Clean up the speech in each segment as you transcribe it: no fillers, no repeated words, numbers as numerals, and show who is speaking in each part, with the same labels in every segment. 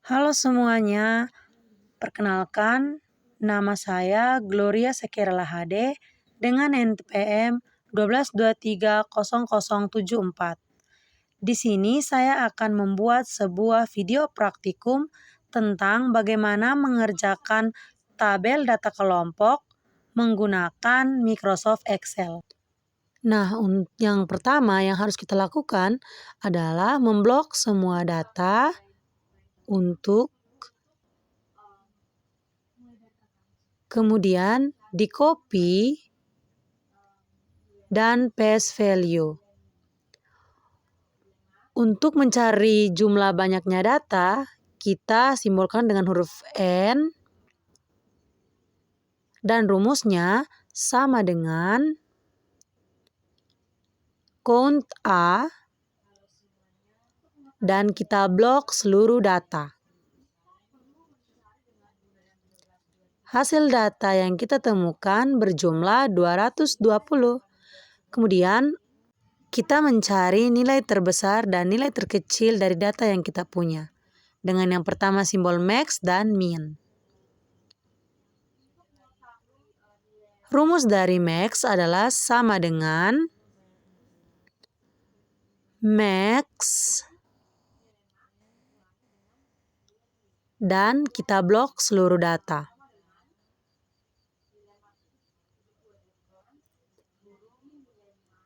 Speaker 1: Halo semuanya, perkenalkan nama saya Gloria Sekerala HD dengan NPM 12230074. Di sini saya akan membuat sebuah video praktikum tentang bagaimana mengerjakan tabel data kelompok menggunakan Microsoft Excel. Nah, yang pertama yang harus kita lakukan adalah memblok semua data untuk kemudian di-copy dan paste value. Untuk mencari jumlah banyaknya data, kita simbolkan dengan huruf N dan rumusnya sama dengan count A dan kita blok seluruh data. Hasil data yang kita temukan berjumlah 220. Kemudian kita mencari nilai terbesar dan nilai terkecil dari data yang kita punya. Dengan yang pertama simbol max dan min. Rumus dari max adalah sama dengan max dan kita blok seluruh data.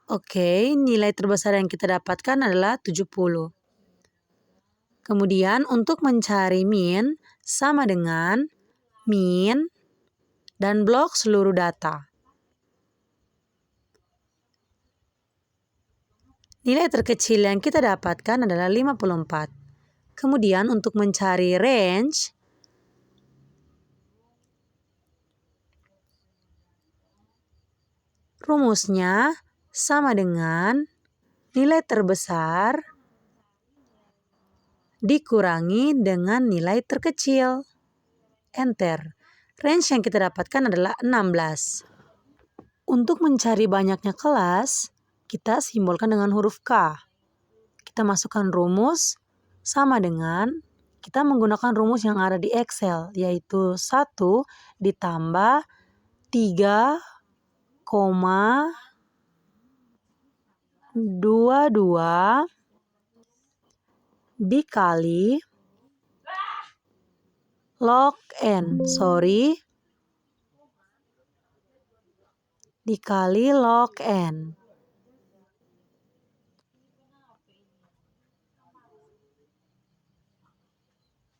Speaker 1: Oke, nilai terbesar yang kita dapatkan adalah 70. Kemudian untuk mencari min sama dengan min dan blok seluruh data. Nilai terkecil yang kita dapatkan adalah 54. Kemudian untuk mencari range, rumusnya sama dengan nilai terbesar dikurangi dengan nilai terkecil. Enter. Range yang kita dapatkan adalah 16. Untuk mencari banyaknya kelas, kita simbolkan dengan huruf K. Kita masukkan rumus sama dengan kita menggunakan rumus yang ada di Excel, yaitu 1 ditambah 3,22 dikali log N. Dikali log N.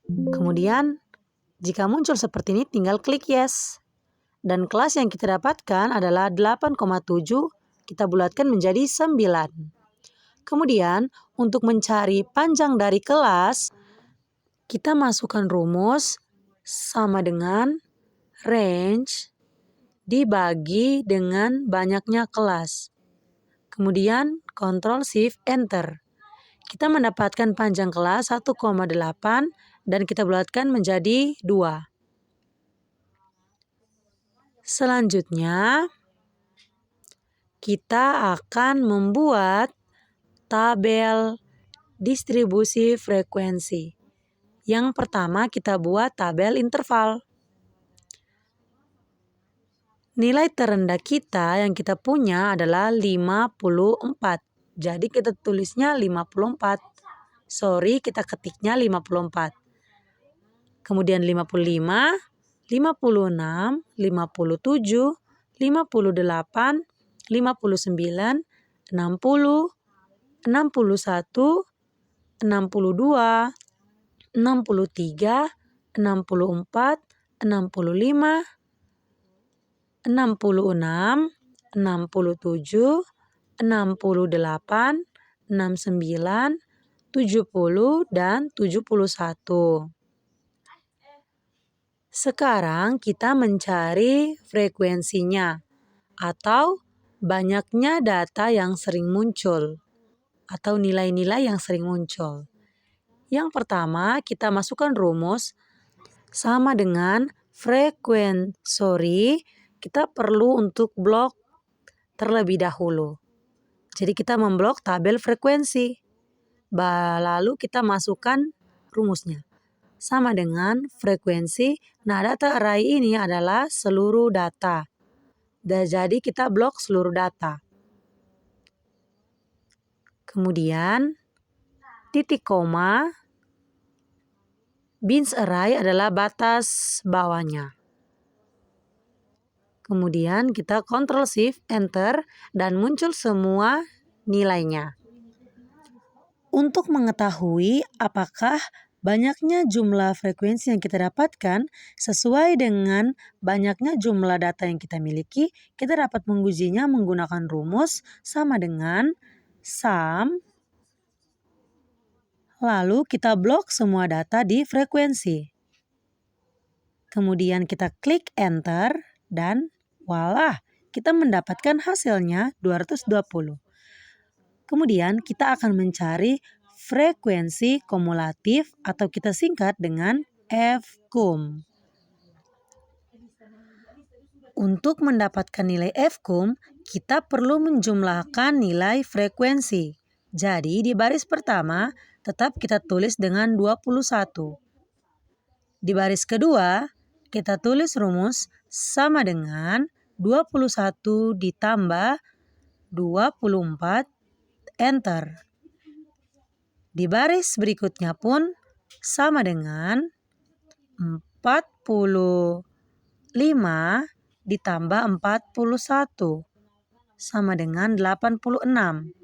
Speaker 1: Kemudian, jika muncul seperti ini, tinggal klik yes. Dan kelas yang kita dapatkan adalah 8,7, kita bulatkan menjadi 9. Kemudian, untuk mencari panjang dari kelas, kita masukkan rumus sama dengan range dibagi dengan banyaknya kelas. Kemudian, Ctrl Shift Enter. Kita mendapatkan panjang kelas 1,8 dan kita bulatkan menjadi 2. Selanjutnya, kita akan membuat tabel distribusi frekuensi. Yang pertama kita buat tabel interval. Nilai terendah kita yang kita punya adalah 54. Jadi kita tulisnya 54. Kita ketiknya 54. Kemudian 55, 56, 57, 58, 59, 60, 61, 62, 63, 64, 65, 66, 67, 68, 69, 70, dan 71. Sekarang kita mencari frekuensinya atau banyaknya data yang sering muncul. atau nilai-nilai yang sering muncul. Yang pertama, kita masukkan rumus sama dengan frekuensi. Kita perlu untuk blok terlebih dahulu. Jadi kita memblok tabel frekuensi. Lalu kita masukkan rumusnya. Sama dengan frekuensi. Nah, data array ini adalah seluruh data. Jadi kita blok seluruh data. Kemudian titik koma, bins array adalah batas bawahnya. Kemudian kita Ctrl Shift Enter dan muncul semua nilainya. Untuk mengetahui apakah banyaknya jumlah frekuensi yang kita dapatkan sesuai dengan banyaknya jumlah data yang kita miliki, kita dapat mengujinya menggunakan rumus sama dengan sum. Lalu kita blok semua data di frekuensi. Kemudian kita klik Enter dan voila, kita mendapatkan hasilnya 220. Kemudian kita akan mencari frekuensi kumulatif atau kita singkat dengan FCUM. Untuk mendapatkan nilai FCUM, kita perlu menjumlahkan nilai frekuensi. Jadi di baris pertama tetap kita tulis dengan 21. Di baris kedua kita tulis rumus sama dengan 21 ditambah 24, Enter. Di baris berikutnya pun sama dengan 45 ditambah 41 sama dengan 86.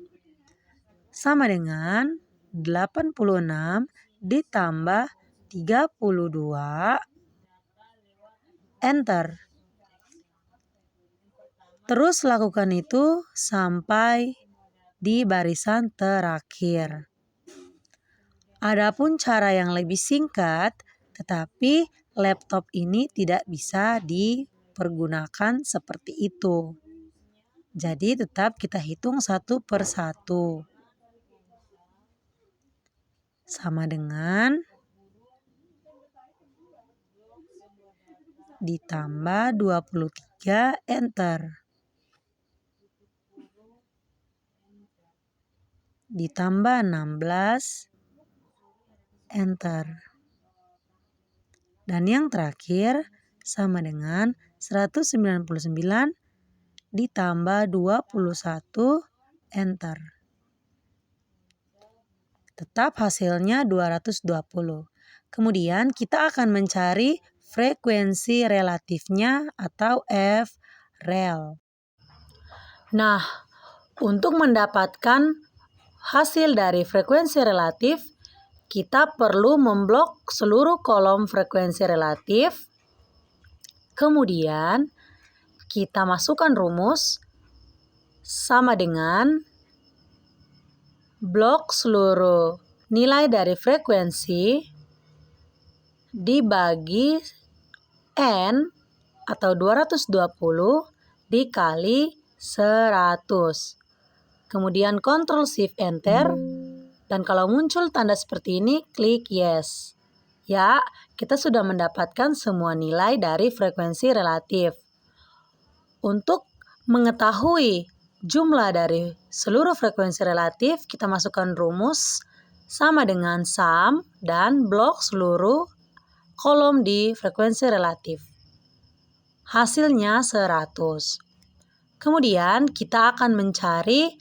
Speaker 1: Sama dengan 86 ditambah 32, Enter. Terus lakukan itu sampai di barisan terakhir. Adapun cara yang lebih singkat, tetapi laptop ini tidak bisa dipergunakan seperti itu. Jadi tetap kita hitung satu per satu. Sama dengan ditambah 23, Enter. Ditambah 16, Enter. Dan yang terakhir sama dengan 199 ditambah 21, Enter. Tetap hasilnya 220. Kemudian kita akan mencari frekuensi relatifnya atau FREL. Nah, untuk mendapatkan hasil dari frekuensi relatif, kita perlu memblok seluruh kolom frekuensi relatif. Kemudian kita masukkan rumus sama dengan blok seluruh nilai dari frekuensi dibagi N atau 220 dikali 100. Kemudian Ctrl Shift Enter. Dan kalau muncul tanda seperti ini, klik Yes. Ya, kita sudah mendapatkan semua nilai dari frekuensi relatif. Untuk mengetahui jumlah dari seluruh frekuensi relatif, kita masukkan rumus sama dengan sum dan blok seluruh kolom di frekuensi relatif. Hasilnya 100. Kemudian kita akan mencari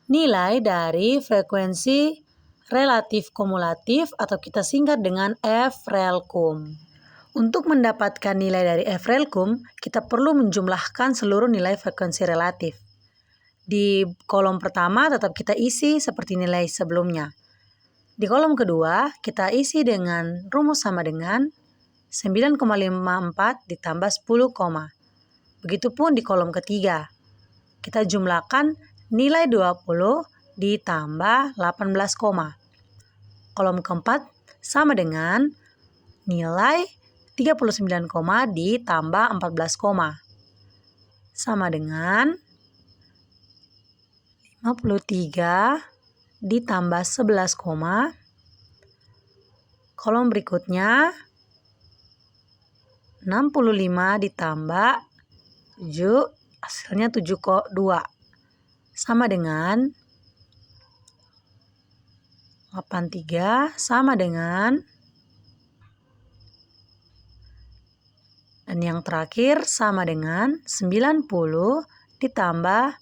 Speaker 1: nilai dari frekuensi relatif kumulatif atau kita singkat dengan FRELCUM. Untuk mendapatkan nilai dari FRELCUM, kita perlu menjumlahkan seluruh nilai frekuensi relatif. Di kolom pertama tetap kita isi seperti nilai sebelumnya. Di kolom kedua kita isi dengan rumus sama dengan 9,54 ditambah 10, Begitupun di kolom ketiga. Kita jumlahkan nilai 20 ditambah 18, Kolom keempat sama dengan nilai 39, ditambah 14, sama dengan 53 ditambah 11, kolom berikutnya 65 ditambah 7, hasilnya 7,2 sama dengan 83 sama dengan, dan yang terakhir sama dengan 90 ditambah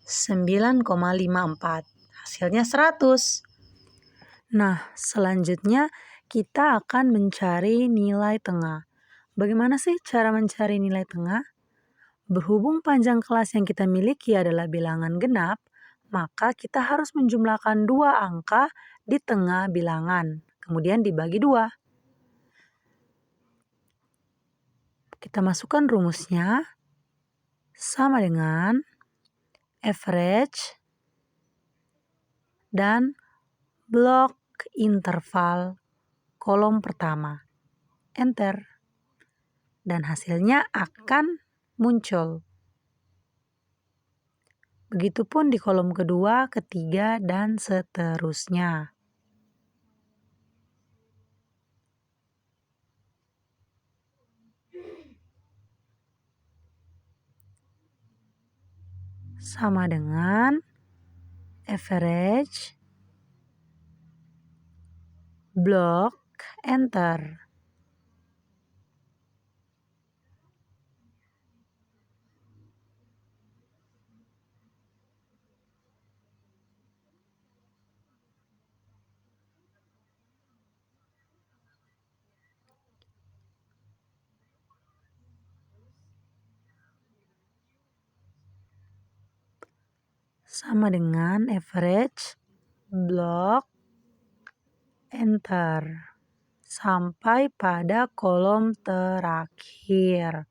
Speaker 1: 9,54, hasilnya 100. Nah, selanjutnya kita akan mencari nilai tengah. Bagaimana sih cara mencari nilai tengah? Berhubung panjang kelas yang kita miliki adalah bilangan genap, maka kita harus menjumlahkan 2 angka di tengah bilangan, kemudian dibagi 2. Kita masukkan rumusnya sama dengan average dan blok interval kolom pertama. Enter. Dan hasilnya akan muncul. Begitupun di kolom kedua, ketiga, dan seterusnya. Sama dengan average, blok, enter. Sama dengan average, blok, enter. Sampai pada kolom terakhir.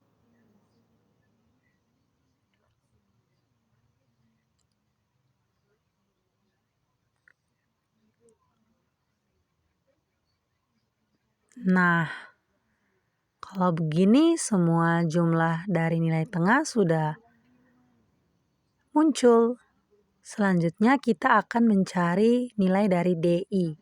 Speaker 1: Nah, kalau begini semua jumlah dari nilai tengah sudah muncul. Selanjutnya kita akan mencari nilai dari DI.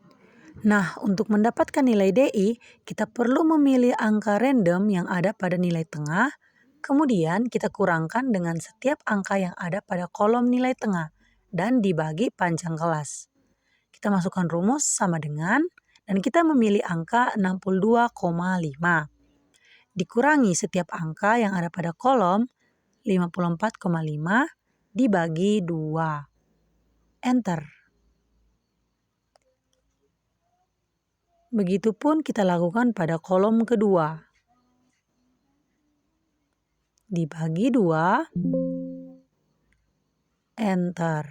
Speaker 1: Nah, untuk mendapatkan nilai DI, kita perlu memilih angka random yang ada pada nilai tengah, kemudian kita kurangkan dengan setiap angka yang ada pada kolom nilai tengah, dan dibagi panjang kelas. Kita masukkan rumus sama dengan, dan kita memilih angka 62,5. Dikurangi setiap angka yang ada pada kolom 54,5 dibagi 2. Enter. Begitupun kita lakukan pada kolom kedua. Dibagi 2. Enter.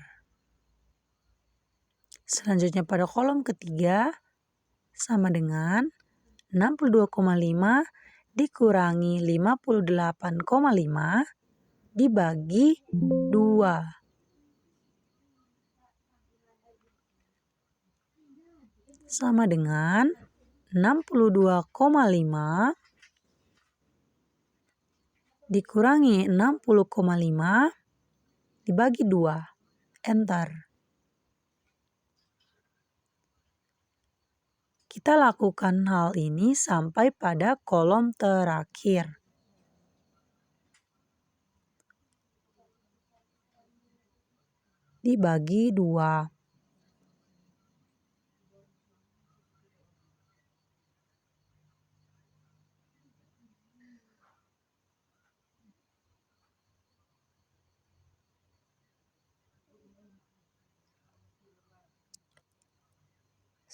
Speaker 1: Selanjutnya pada kolom ketiga sama dengan 62,5 dikurangi 58,5 dibagi 2. Sama dengan 62,5 dikurangi 60,5 dibagi 2. Enter. Kita lakukan hal ini sampai pada kolom terakhir. Dibagi 2.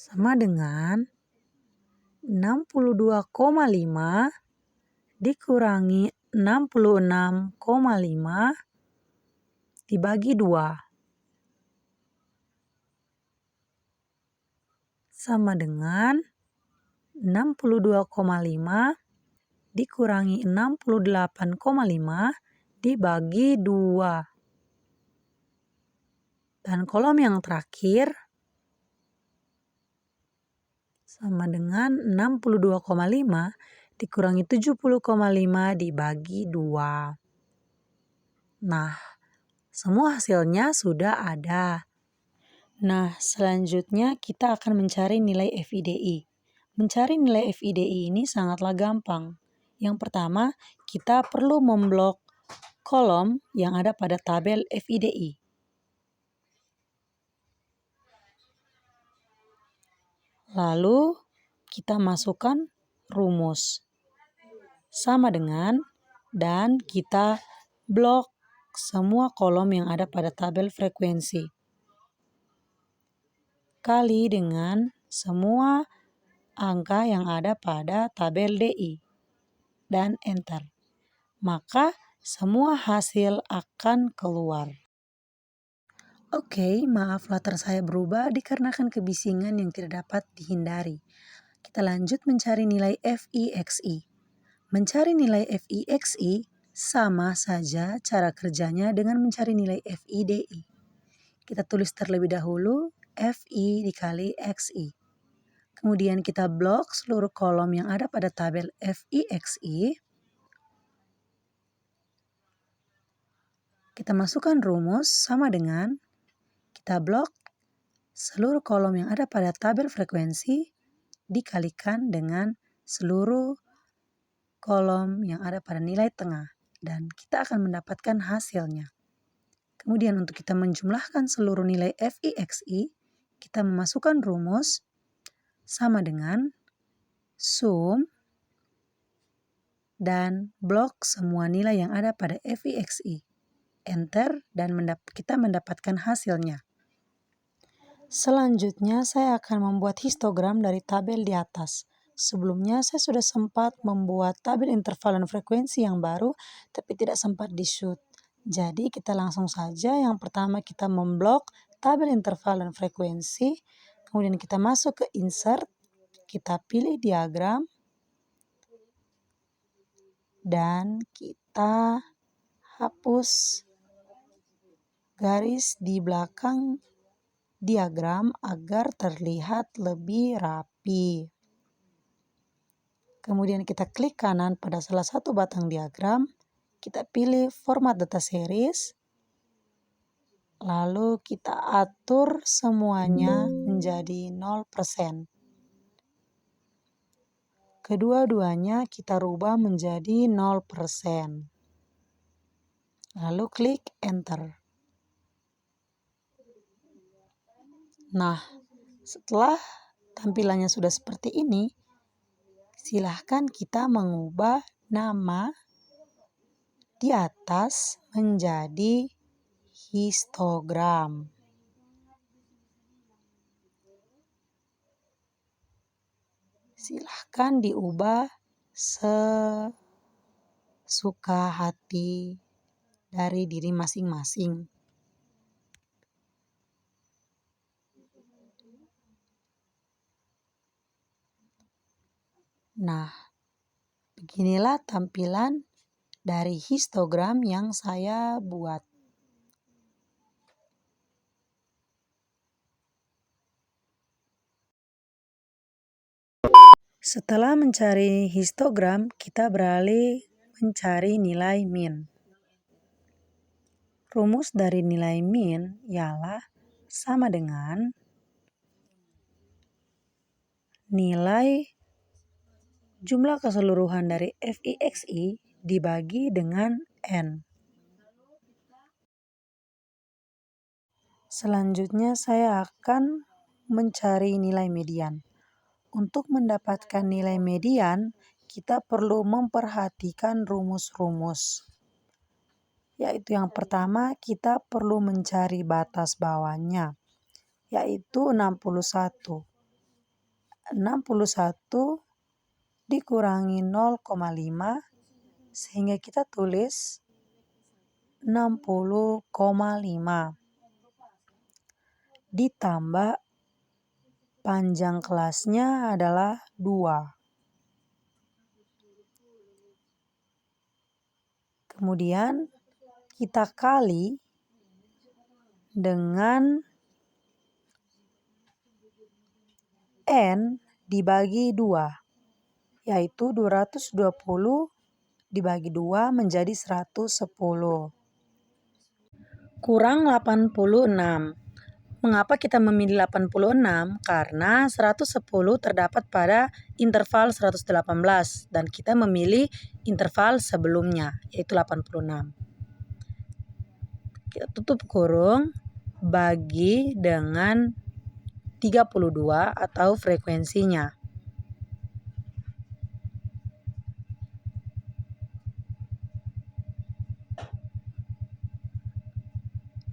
Speaker 1: Sama dengan 62,5 dikurangi 66,5 dibagi 2. Sama dengan 62,5 dikurangi 68,5 dibagi 2. Dan kolom yang terakhir sama dengan 62,5 dikurangi 70,5 dibagi 2. Nah, semua hasilnya sudah ada. Nah, selanjutnya kita akan mencari nilai FIDI. Mencari nilai FIDI ini sangatlah gampang. Yang pertama, kita perlu memblok kolom yang ada pada tabel FIDI. Lalu, kita masukkan rumus. Sama dengan, dan kita blok semua kolom yang ada pada tabel frekuensi. Kali dengan semua angka yang ada pada tabel DI. Dan enter. Maka semua hasil akan keluar. Oke, maaf latar saya berubah dikarenakan kebisingan yang tidak dapat dihindari. Kita lanjut mencari nilai FIXI. Mencari nilai FIXI sama saja cara kerjanya dengan mencari nilai FIDI. Kita tulis terlebih dahulu FI dikali XI. Kemudian kita blok seluruh kolom yang ada pada tabel FIXI. Kita masukkan rumus sama dengan kita blok seluruh kolom yang ada pada tabel frekuensi dikalikan dengan seluruh kolom yang ada pada nilai tengah. Dan kita akan mendapatkan hasilnya. Kemudian untuk kita menjumlahkan seluruh nilai FIXI, kita memasukkan rumus sama dengan sum dan blok semua nilai yang ada pada FIXI. Enter dan kita mendapatkan hasilnya. Selanjutnya saya akan membuat histogram dari tabel di atas. Sebelumnya saya sudah sempat membuat tabel interval dan frekuensi yang baru, tapi tidak sempat di-shoot. Jadi kita langsung saja, yang pertama kita memblok tabel interval dan frekuensi, kemudian kita masuk ke insert, kita pilih diagram, dan kita hapus garis di belakang diagram agar terlihat lebih rapi. Kemudian kita klik kanan pada salah satu batang diagram, kita pilih format data series, lalu kita atur semuanya menjadi 0%. Kedua-duanya kita rubah menjadi 0%. Lalu klik enter. Nah, setelah tampilannya sudah seperti ini, silahkan kita mengubah nama di atas menjadi histogram. Silahkan diubah sesuka hati dari diri masing-masing. Nah, beginilah tampilan dari histogram yang saya buat. Setelah mencari histogram, kita beralih mencari nilai min. Rumus dari nilai min ialah sama dengan nilai jumlah keseluruhan dari FIXI dibagi dengan N. Selanjutnya saya akan mencari nilai median. Untuk mendapatkan nilai median, kita perlu memperhatikan rumus-rumus. Yaitu yang pertama, kita perlu mencari batas bawahnya, yaitu 61. 61 dikurangi 0,5 sehingga kita tulis 60,5 ditambah panjang kelasnya adalah 2. Kemudian kita kali dengan N dibagi 2, yaitu 220 dibagi 2 menjadi 110. Kurang 86. Mengapa kita memilih 86? Karena 110 terdapat pada interval 118 dan kita memilih interval sebelumnya yaitu 86. Kita tutup kurung bagi dengan 32 atau frekuensinya.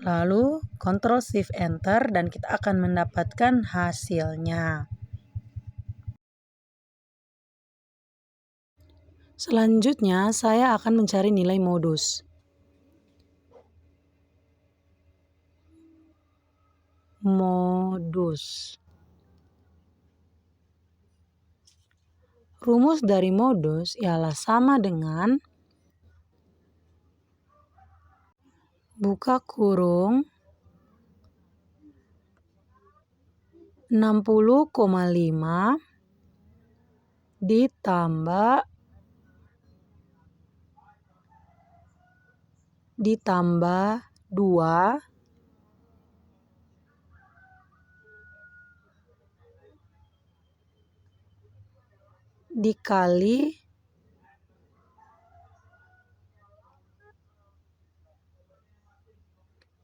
Speaker 1: Lalu Ctrl Shift Enter dan kita akan mendapatkan hasilnya. Selanjutnya saya akan mencari nilai modus. Rumus dari modus ialah sama dengan buka kurung 60,5 ditambah 2 dikali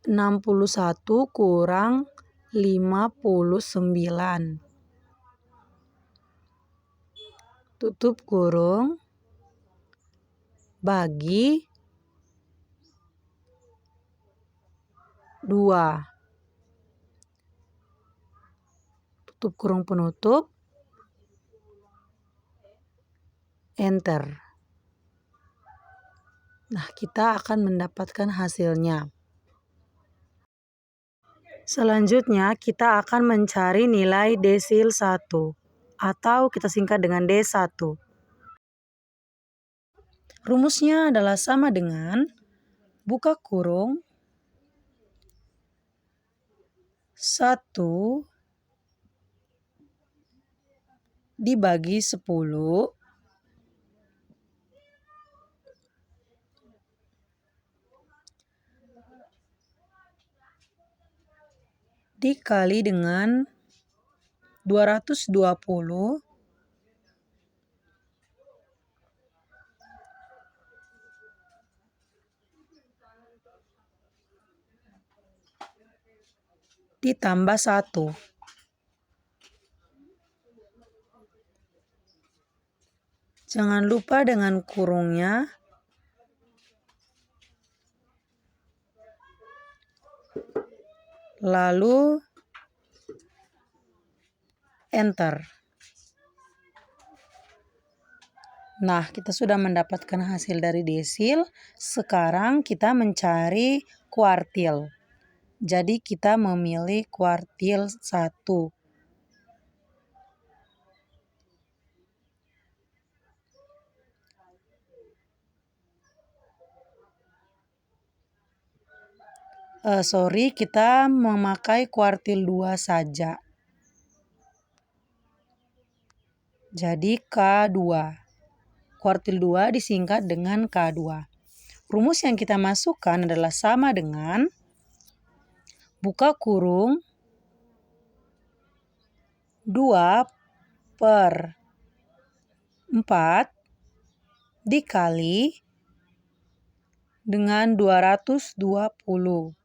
Speaker 1: 61 kurang 59. Tutup kurung bagi 2. Tutup kurung penutup. Enter. Nah, kita akan mendapatkan hasilnya. Selanjutnya kita akan mencari nilai desil 1 atau kita singkat dengan D1. Rumusnya adalah sama dengan buka kurung 1 dibagi 10 dikali dengan 220 ditambah 1. Jangan lupa dengan kurungnya. Lalu enter. Nah, kita sudah mendapatkan hasil dari desil. Sekarang kita mencari kuartil. Jadi kita memilih kuartil 1. Kita memakai kuartil 2 saja. Jadi K2. Kuartil 2 disingkat dengan K2. Rumus yang kita masukkan adalah sama dengan buka kurung 2/4 dikali dengan 220.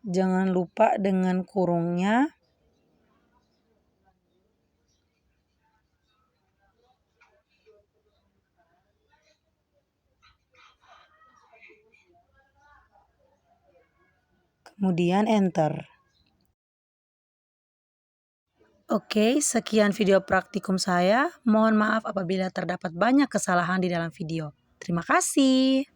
Speaker 1: Jangan lupa dengan kurungnya. Kemudian enter. Oke, sekian video praktikum saya. Mohon maaf apabila terdapat banyak kesalahan di dalam video. Terima kasih.